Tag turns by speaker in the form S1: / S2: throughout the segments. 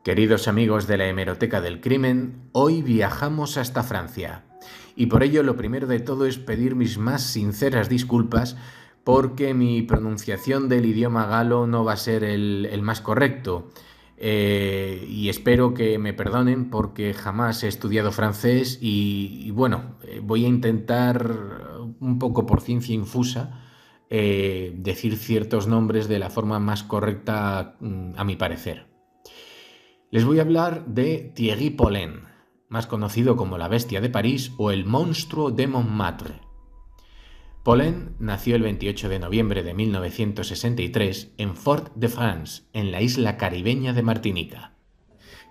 S1: Queridos amigos de la Hemeroteca del Crimen, hoy viajamos hasta Francia. Y por ello lo primero de todo es pedir mis más sinceras disculpas porque mi pronunciación del idioma galo no va a ser el más correcto. Y espero que me perdonen porque jamás he estudiado francés y voy a intentar un poco por ciencia infusa decir ciertos nombres de la forma más correcta a mi parecer. Les voy a hablar de Thierry Pollen, más conocido como la Bestia de París o el Monstruo de Montmartre. Pollen nació el 28 de noviembre de 1963 en Fort-de-France, en la isla caribeña de Martinica.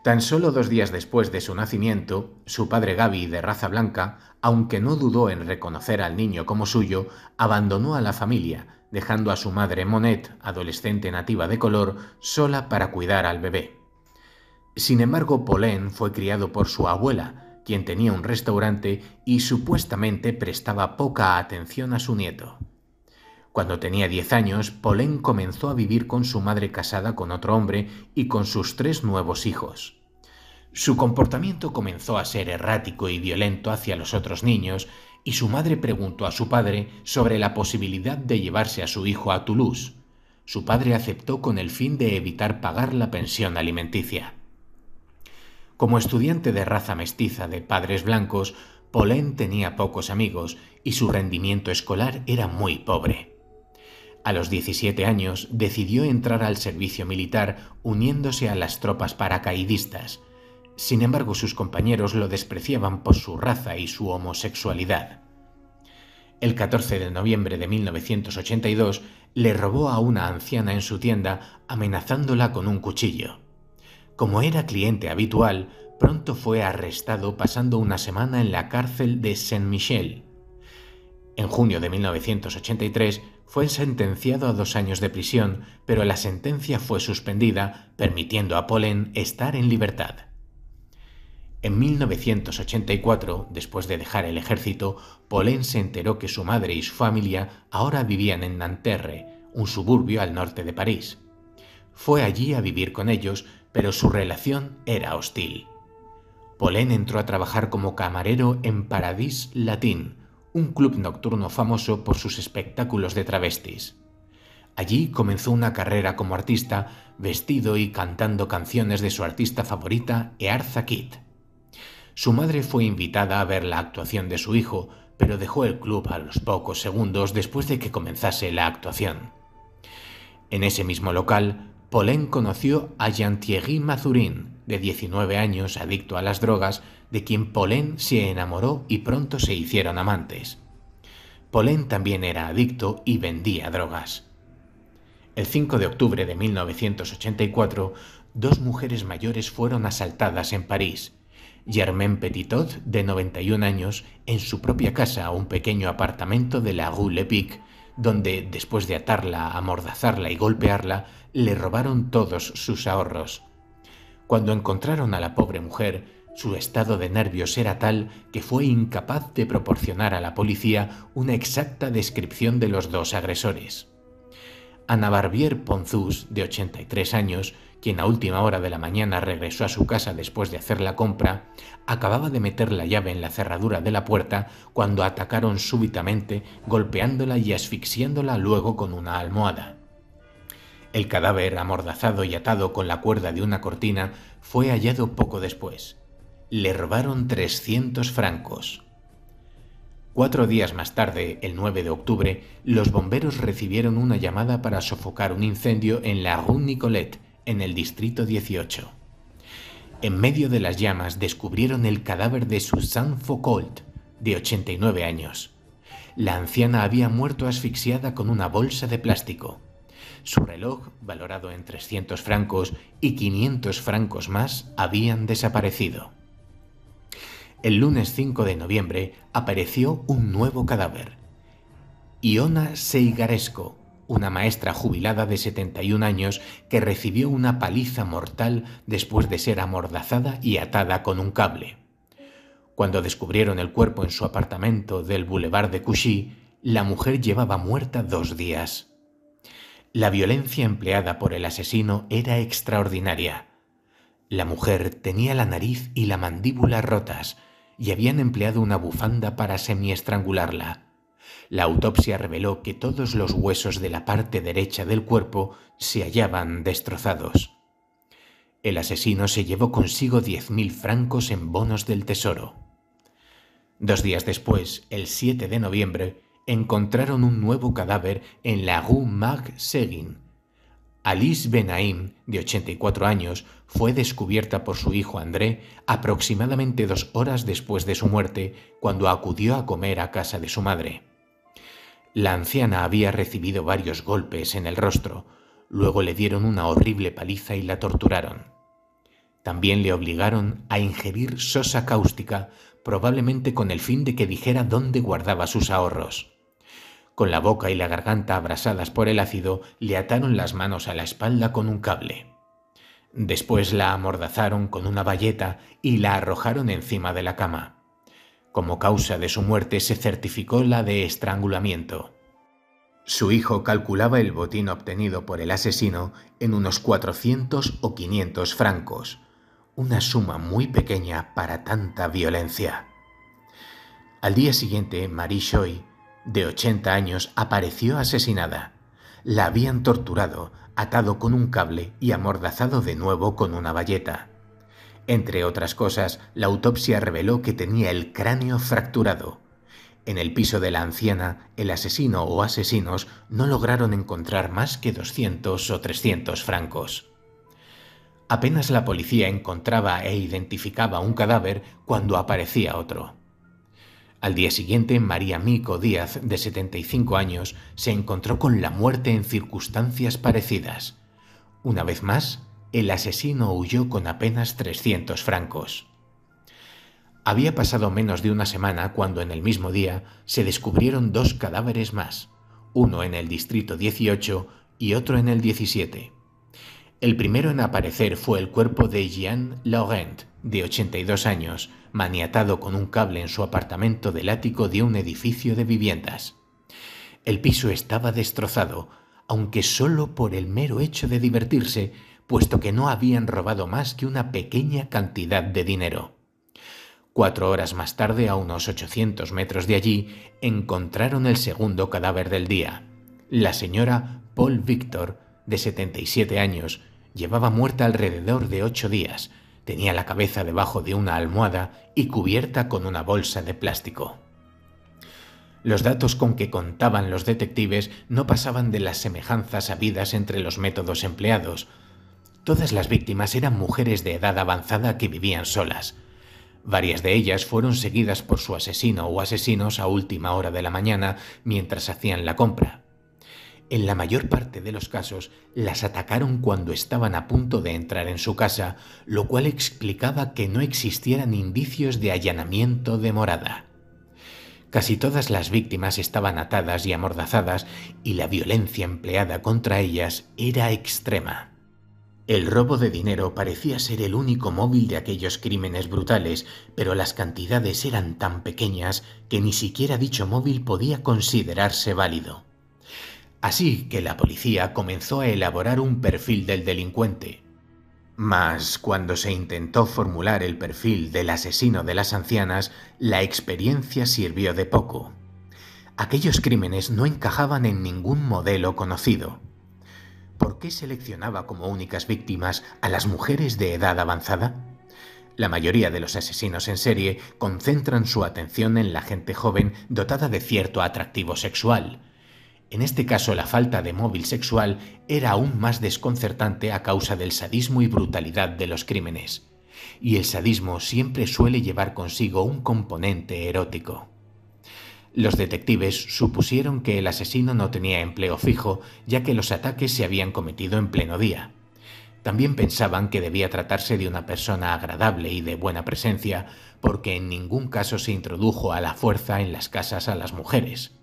S1: Tan solo 2 días después de su nacimiento, su padre Gaby, de raza blanca, aunque no dudó en reconocer al niño como suyo, abandonó a la familia, dejando a su madre Monette, adolescente nativa de color, sola para cuidar al bebé. Sin embargo, Pollen fue criado por su abuela, quien tenía un restaurante y supuestamente prestaba poca atención a su nieto. Cuando tenía 10 años, Pollen comenzó a vivir con su madre casada con otro hombre y con sus 3 nuevos hijos. Su comportamiento comenzó a ser errático y violento hacia los otros niños y su madre preguntó a su padre sobre la posibilidad de llevarse a su hijo a Toulouse. Su padre aceptó con el fin de evitar pagar la pensión alimenticia. Como estudiante de raza mestiza de padres blancos, Pollen tenía pocos amigos y su rendimiento escolar era muy pobre. A los 17 años decidió entrar al servicio militar uniéndose a las tropas paracaidistas. Sin embargo, sus compañeros lo despreciaban por su raza y su homosexualidad. El 14 de noviembre de 1982 le robó a una anciana en su tienda amenazándola con un cuchillo. Como era cliente habitual, pronto fue arrestado pasando una semana en la cárcel de Saint-Michel. En junio de 1983 fue sentenciado a 2 años de prisión, pero la sentencia fue suspendida, permitiendo a Pollen estar en libertad. En 1984, después de dejar el ejército, Pollen se enteró que su madre y su familia ahora vivían en Nanterre, un suburbio al norte de París. Fue allí a vivir con ellos, pero su relación era hostil. Pollen entró a trabajar como camarero en Paradis Latin, un club nocturno famoso por sus espectáculos de travestis. Allí comenzó una carrera como artista, vestido y cantando canciones de su artista favorita, Eartha Kitt. Su madre fue invitada a ver la actuación de su hijo, pero dejó el club a los pocos segundos después de que comenzase la actuación. En ese mismo local, Pollen conoció a Jean-Thierry Mazurin, de 19 años, adicto a las drogas, de quien Pollen se enamoró y pronto se hicieron amantes. Pollen también era adicto y vendía drogas. El 5 de octubre de 1984, 2 mujeres mayores fueron asaltadas en París. Germaine Petitot, de 91 años, en su propia casa, un pequeño apartamento de la Rue Lepic, donde, después de atarla, amordazarla y golpearla, le robaron todos sus ahorros. Cuando encontraron a la pobre mujer, su estado de nervios era tal que fue incapaz de proporcionar a la policía una exacta descripción de los 2 agresores. Ana Barbier Ponzús, de 83 años, quien a última hora de la mañana regresó a su casa después de hacer la compra, acababa de meter la llave en la cerradura de la puerta cuando atacaron súbitamente, golpeándola y asfixiándola luego con una almohada. El cadáver, amordazado y atado con la cuerda de una cortina, fue hallado poco después. Le robaron 300 francos. 4 días más tarde, el 9 de octubre, los bomberos recibieron una llamada para sofocar un incendio en la Rue Nicolette, en el distrito 18. En medio de las llamas descubrieron el cadáver de Suzanne Foucault, de 89 años. La anciana había muerto asfixiada con una bolsa de plástico. Su reloj, valorado en 300 francos y 500 francos más, habían desaparecido. El lunes 5 de noviembre apareció un nuevo cadáver. Iona Seigaresco, una maestra jubilada de 71 años que recibió una paliza mortal después de ser amordazada y atada con un cable. Cuando descubrieron el cuerpo en su apartamento del Boulevard de Clichy, la mujer llevaba muerta 2 días. La violencia empleada por el asesino era extraordinaria. La mujer tenía la nariz y la mandíbula rotas y habían empleado una bufanda para semiestrangularla. La autopsia reveló que todos los huesos de la parte derecha del cuerpo se hallaban destrozados. El asesino se llevó consigo 10.000 francos en bonos del tesoro. 2 días después, el 7 de noviembre, encontraron un nuevo cadáver en la rue Marc Seguin. Alice Benaim, de 84 años, fue descubierta por su hijo André aproximadamente 2 horas después de su muerte, cuando acudió a comer a casa de su madre. La anciana había recibido varios golpes en el rostro, luego le dieron una horrible paliza y la torturaron. También le obligaron a ingerir sosa cáustica, probablemente con el fin de que dijera dónde guardaba sus ahorros. Con la boca y la garganta abrasadas por el ácido, le ataron las manos a la espalda con un cable. Después la amordazaron con una bayeta y la arrojaron encima de la cama. Como causa de su muerte se certificó la de estrangulamiento. Su hijo calculaba el botín obtenido por el asesino en unos 400 o 500 francos, una suma muy pequeña para tanta violencia. Al día siguiente, Marie Choy, de 80 años, apareció asesinada. La habían torturado, atado con un cable y amordazado de nuevo con una bayeta. Entre otras cosas, la autopsia reveló que tenía el cráneo fracturado. En el piso de la anciana, el asesino o asesinos no lograron encontrar más que 200 o 300 francos. Apenas la policía encontraba e identificaba un cadáver cuando aparecía otro. Al día siguiente, María Mico Díaz, de 75 años, se encontró con la muerte en circunstancias parecidas. Una vez más, el asesino huyó con apenas 300 francos. Había pasado menos de una semana cuando en el mismo día se descubrieron 2 cadáveres más, uno en el distrito 18 y otro en el 17. El primero en aparecer fue el cuerpo de Jean Laurent, de 82 años, maniatado con un cable en su apartamento del ático de un edificio de viviendas. El piso estaba destrozado, aunque solo por el mero hecho de divertirse, puesto que no habían robado más que una pequeña cantidad de dinero. 4 horas más tarde, a unos 800 metros de allí, encontraron el segundo cadáver del día. La señora Paul Victor, de 77 años, llevaba muerta alrededor de 8 días, tenía la cabeza debajo de una almohada y cubierta con una bolsa de plástico. Los datos con que contaban los detectives no pasaban de las semejanzas habidas entre los métodos empleados. Todas las víctimas eran mujeres de edad avanzada que vivían solas. Varias de ellas fueron seguidas por su asesino o asesinos a última hora de la mañana mientras hacían la compra. En la mayor parte de los casos, las atacaron cuando estaban a punto de entrar en su casa, lo cual explicaba que no existieran indicios de allanamiento de morada. Casi todas las víctimas estaban atadas y amordazadas y la violencia empleada contra ellas era extrema. El robo de dinero parecía ser el único móvil de aquellos crímenes brutales, pero las cantidades eran tan pequeñas que ni siquiera dicho móvil podía considerarse válido. Así que la policía comenzó a elaborar un perfil del delincuente. Mas cuando se intentó formular el perfil del asesino de las ancianas, la experiencia sirvió de poco. Aquellos crímenes no encajaban en ningún modelo conocido. ¿Por qué seleccionaba como únicas víctimas a las mujeres de edad avanzada? La mayoría de los asesinos en serie concentran su atención en la gente joven dotada de cierto atractivo sexual. En este caso, la falta de móvil sexual era aún más desconcertante a causa del sadismo y brutalidad de los crímenes. Y el sadismo siempre suele llevar consigo un componente erótico. Los detectives supusieron que el asesino no tenía empleo fijo, ya que los ataques se habían cometido en pleno día. También pensaban que debía tratarse de una persona agradable y de buena presencia, porque en ningún caso se introdujo a la fuerza en las casas a las mujeres.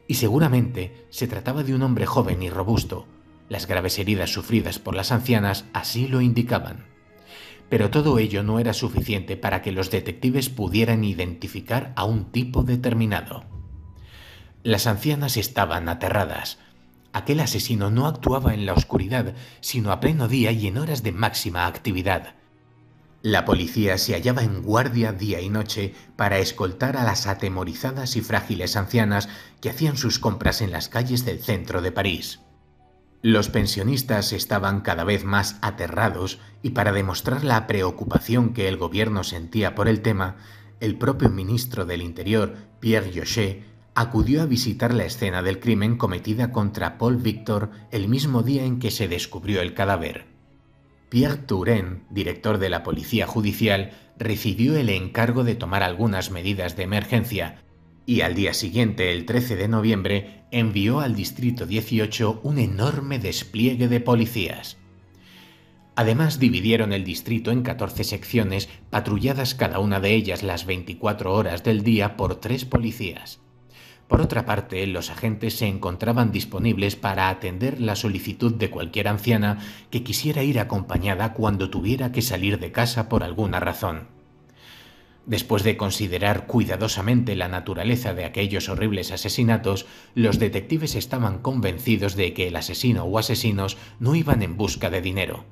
S1: Y seguramente se trataba de un hombre joven y robusto. Las graves heridas sufridas por las ancianas así lo indicaban. Pero todo ello no era suficiente para que los detectives pudieran identificar a un tipo determinado. Las ancianas estaban aterradas. Aquel asesino no actuaba en la oscuridad, sino a pleno día y en horas de máxima actividad. La policía se hallaba en guardia día y noche para escoltar a las atemorizadas y frágiles ancianas que hacían sus compras en las calles del centro de París. Los pensionistas estaban cada vez más aterrados y para demostrar la preocupación que el gobierno sentía por el tema, el propio ministro del Interior, Pierre Joxe, acudió a visitar la escena del crimen cometida contra Paul Victor el mismo día en que se descubrió el cadáver. Pierre Touraine, director de la Policía Judicial, recibió el encargo de tomar algunas medidas de emergencia y al día siguiente, el 13 de noviembre, envió al Distrito 18 un enorme despliegue de policías. Además, dividieron el distrito en 14 secciones, patrulladas cada una de ellas las 24 horas del día por 3 policías. Por otra parte, los agentes se encontraban disponibles para atender la solicitud de cualquier anciana que quisiera ir acompañada cuando tuviera que salir de casa por alguna razón. Después de considerar cuidadosamente la naturaleza de aquellos horribles asesinatos, los detectives estaban convencidos de que el asesino o asesinos no iban en busca de dinero.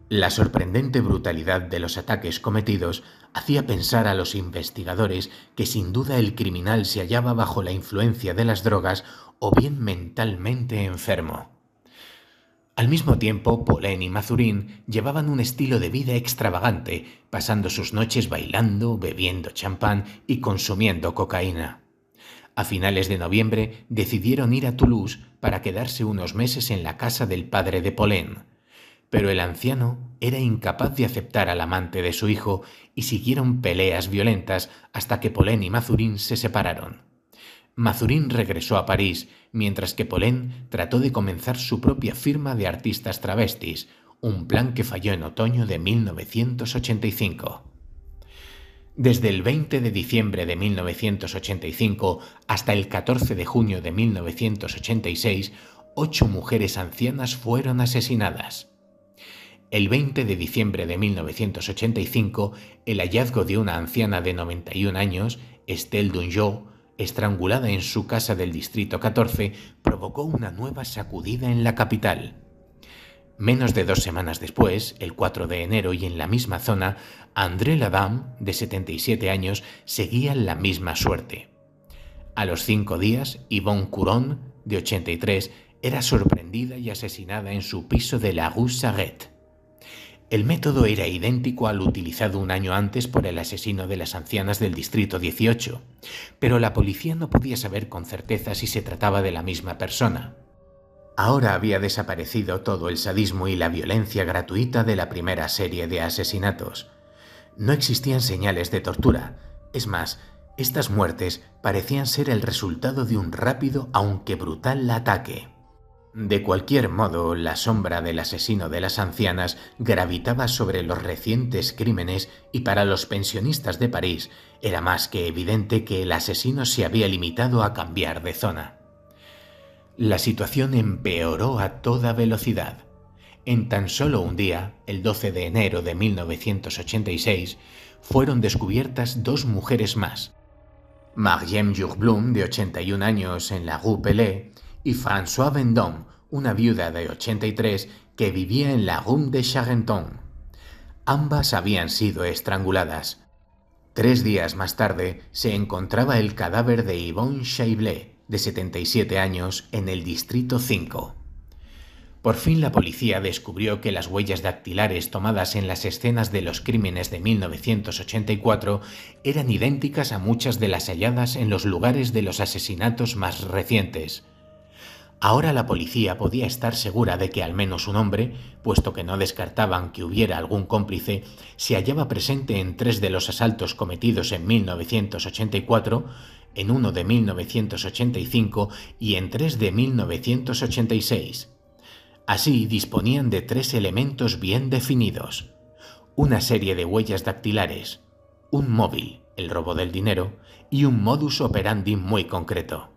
S1: La sorprendente brutalidad de los ataques cometidos hacía pensar a los investigadores que sin duda el criminal se hallaba bajo la influencia de las drogas o bien mentalmente enfermo. Al mismo tiempo, Polaine y Mazarin llevaban un estilo de vida extravagante, pasando sus noches bailando, bebiendo champán y consumiendo cocaína. A finales de noviembre decidieron ir a Toulouse para quedarse unos meses en la casa del padre de Polaine. Pero el anciano era incapaz de aceptar al amante de su hijo y siguieron peleas violentas hasta que Polaine y Mazarin se separaron. Mazarin regresó a París, mientras que Polaine trató de comenzar su propia firma de artistas travestis, un plan que falló en otoño de 1985. Desde el 20 de diciembre de 1985 hasta el 14 de junio de 1986, 8 mujeres ancianas fueron asesinadas. El 20 de diciembre de 1985, el hallazgo de una anciana de 91 años, Estelle Dungeau, estrangulada en su casa del Distrito 14, provocó una nueva sacudida en la capital. Menos de 2 semanas después, el 4 de enero y en la misma zona, André Ladame, de 77 años, seguía la misma suerte. A los 5 días, Yvonne Couron, de 83, era sorprendida y asesinada en su piso de la Rue Sarret. El método era idéntico al utilizado un año antes por el asesino de las ancianas del Distrito 18, pero la policía no podía saber con certeza si se trataba de la misma persona. Ahora había desaparecido todo el sadismo y la violencia gratuita de la primera serie de asesinatos. No existían señales de tortura. Es más, estas muertes parecían ser el resultado de un rápido aunque brutal ataque. De cualquier modo, la sombra del asesino de las ancianas gravitaba sobre los recientes crímenes y para los pensionistas de París era más que evidente que el asesino se había limitado a cambiar de zona. La situación empeoró a toda velocidad. En tan solo un día, el 12 de enero de 1986, fueron descubiertas 2 mujeres más. Marième Jourblum, de 81 años, en la Rue Pelée, y François Vendôme, una viuda de 83 que vivía en la Rue de Charenton. Ambas habían sido estranguladas. 3 días más tarde se encontraba el cadáver de Yvonne Chablé, de 77 años, en el Distrito 5. Por fin la policía descubrió que las huellas dactilares tomadas en las escenas de los crímenes de 1984 eran idénticas a muchas de las halladas en los lugares de los asesinatos más recientes. Ahora la policía podía estar segura de que al menos un hombre, puesto que no descartaban que hubiera algún cómplice, se hallaba presente en 3 de los asaltos cometidos en 1984, en uno de 1985 y en 3 de 1986. Así disponían de 3 elementos bien definidos: una serie de huellas dactilares, un móvil, el robo del dinero, y un modus operandi muy concreto.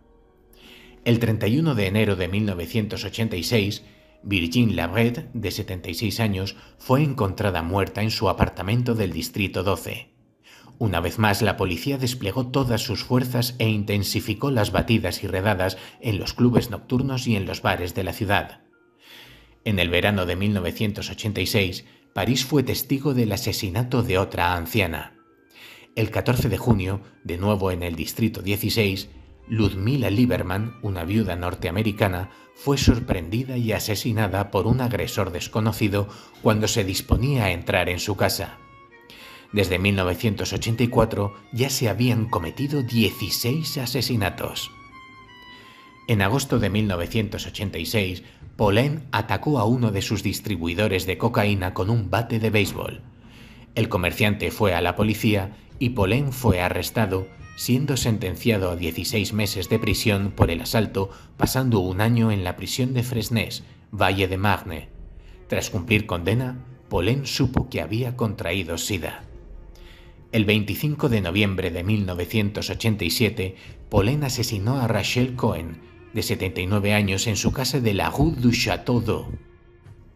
S1: El 31 de enero de 1986, Virginie Labret, de 76 años, fue encontrada muerta en su apartamento del Distrito 12. Una vez más, la policía desplegó todas sus fuerzas e intensificó las batidas y redadas en los clubes nocturnos y en los bares de la ciudad. En el verano de 1986, París fue testigo del asesinato de otra anciana. El 14 de junio, de nuevo en el Distrito 16, Ludmilla Lieberman, una viuda norteamericana, fue sorprendida y asesinada por un agresor desconocido cuando se disponía a entrar en su casa. Desde 1984 ya se habían cometido 16 asesinatos. En agosto de 1986, Poulain atacó a uno de sus distribuidores de cocaína con un bate de béisbol. El comerciante fue a la policía y Poulain fue arrestado, siendo sentenciado a 16 meses de prisión por el asalto, pasando un año en la prisión de Fresnes, Valle de Marne. Tras cumplir condena, Poulain supo que había contraído SIDA. El 25 de noviembre de 1987, Poulain asesinó a Rachel Cohen, de 79 años, en su casa de la Rue du Château d'Eau.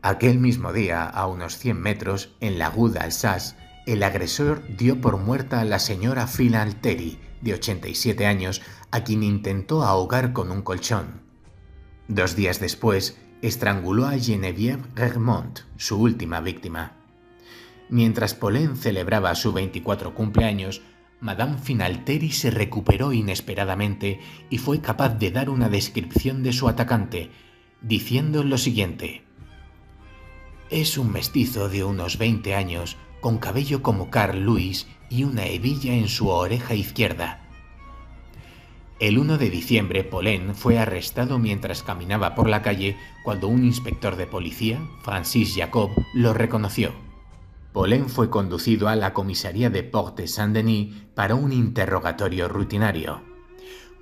S1: Aquel mismo día, a unos 100 metros, en la Rue d'Alsace, el agresor dio por muerta a la señora Phil Alteri, de 87 años, a quien intentó ahogar con un colchón. 2 días después, estranguló a Geneviève Reymond, su última víctima. Mientras Poulain celebraba su 24 cumpleaños, Madame Finalteri se recuperó inesperadamente y fue capaz de dar una descripción de su atacante, diciendo lo siguiente: «Es un mestizo de unos 20 años, con cabello como Carl Lewis y una hebilla en su oreja izquierda». El 1 de diciembre, Poulain fue arrestado mientras caminaba por la calle cuando un inspector de policía, Francis Jacob, lo reconoció. Poulain fue conducido a la comisaría de Porte Saint-Denis para un interrogatorio rutinario.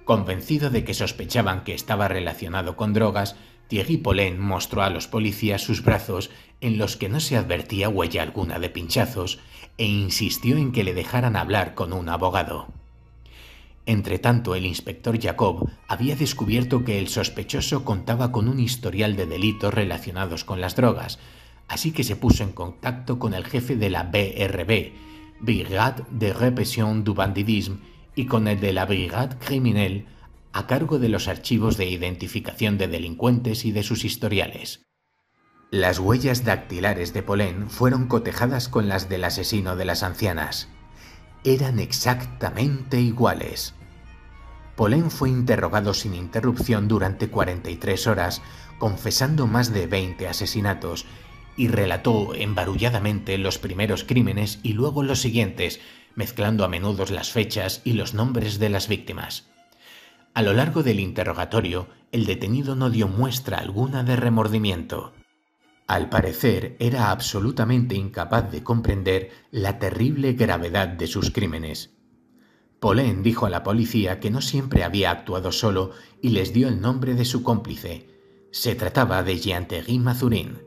S1: Convencido de que sospechaban que estaba relacionado con drogas, Thierry Poulain mostró a los policías sus brazos, en los que no se advertía huella alguna de pinchazos, e insistió en que le dejaran hablar con un abogado. Entretanto, el inspector Jacob había descubierto que el sospechoso contaba con un historial de delitos relacionados con las drogas, así que se puso en contacto con el jefe de la BRB, Brigade de Répression du Banditisme, y con el de la Brigade Criminelle, a cargo de los archivos de identificación de delincuentes y de sus historiales. Las huellas dactilares de Poulain fueron cotejadas con las del asesino de las ancianas. Eran exactamente iguales. Poulain fue interrogado sin interrupción durante 43 horas, confesando más de 20 asesinatos, y relató embarulladamente los primeros crímenes y luego los siguientes, mezclando a menudo las fechas y los nombres de las víctimas. A lo largo del interrogatorio, el detenido no dio muestra alguna de remordimiento. Al parecer, era absolutamente incapaz de comprender la terrible gravedad de sus crímenes. Poulain dijo a la policía que no siempre había actuado solo y les dio el nombre de su cómplice. Se trataba de Jean-Thierry Mazurin.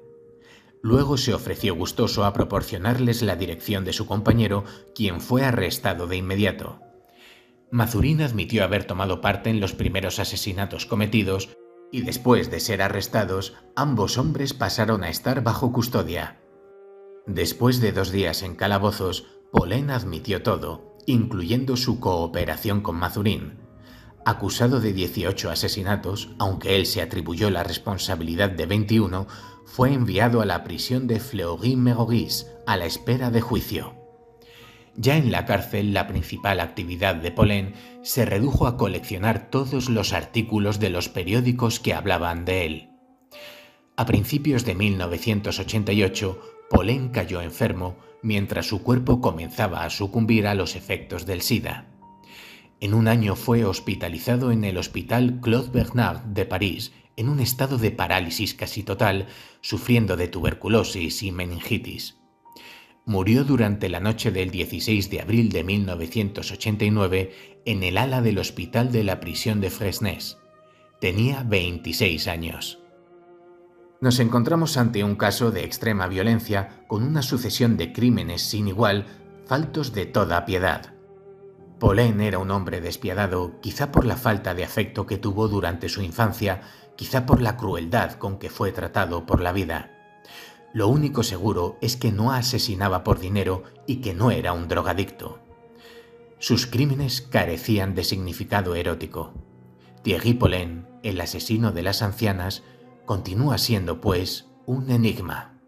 S1: Luego se ofreció gustoso a proporcionarles la dirección de su compañero, quien fue arrestado de inmediato. Mazurin admitió haber tomado parte en los primeros asesinatos cometidos y después de ser arrestados, ambos hombres pasaron a estar bajo custodia. Después de 2 días en calabozos, Poulain admitió todo, incluyendo su cooperación con Mazurin. Acusado de 18 asesinatos, aunque él se atribuyó la responsabilidad de 21, fue enviado a la prisión de Fleury-Mérogis a la espera de juicio. Ya en la cárcel, la principal actividad de Poulain se redujo a coleccionar todos los artículos de los periódicos que hablaban de él. A principios de 1988, Poulain cayó enfermo mientras su cuerpo comenzaba a sucumbir a los efectos del SIDA. En un año fue hospitalizado en el Hospital Claude Bernard de París, en un estado de parálisis casi total, sufriendo de tuberculosis y meningitis. Murió durante la noche del 16 de abril de 1989 en el ala del hospital de la prisión de Fresnes. Tenía 26 años. Nos encontramos ante un caso de extrema violencia con una sucesión de crímenes sin igual, faltos de toda piedad. Poulain era un hombre despiadado, quizá por la falta de afecto que tuvo durante su infancia, quizá por la crueldad con que fue tratado por la vida. Lo único seguro es que no asesinaba por dinero y que no era un drogadicto. Sus crímenes carecían de significado erótico. Thierry Poulain, el asesino de las ancianas, continúa siendo, pues, un enigma.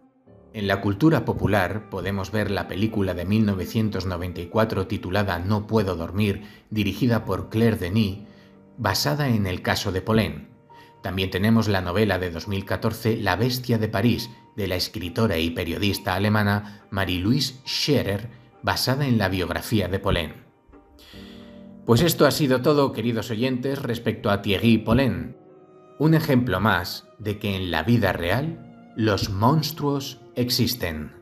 S1: En la cultura popular podemos ver la película de 1994 titulada No puedo dormir, dirigida por Claire Denis, basada en el caso de Poulain. También tenemos la novela de 2014 La bestia de París, de la escritora y periodista alemana Marie-Louise Scherer, basada en la biografía de Poulain. Pues esto ha sido todo, queridos oyentes, respecto a Thierry Poulain. Un ejemplo más de que en la vida real los monstruos existen.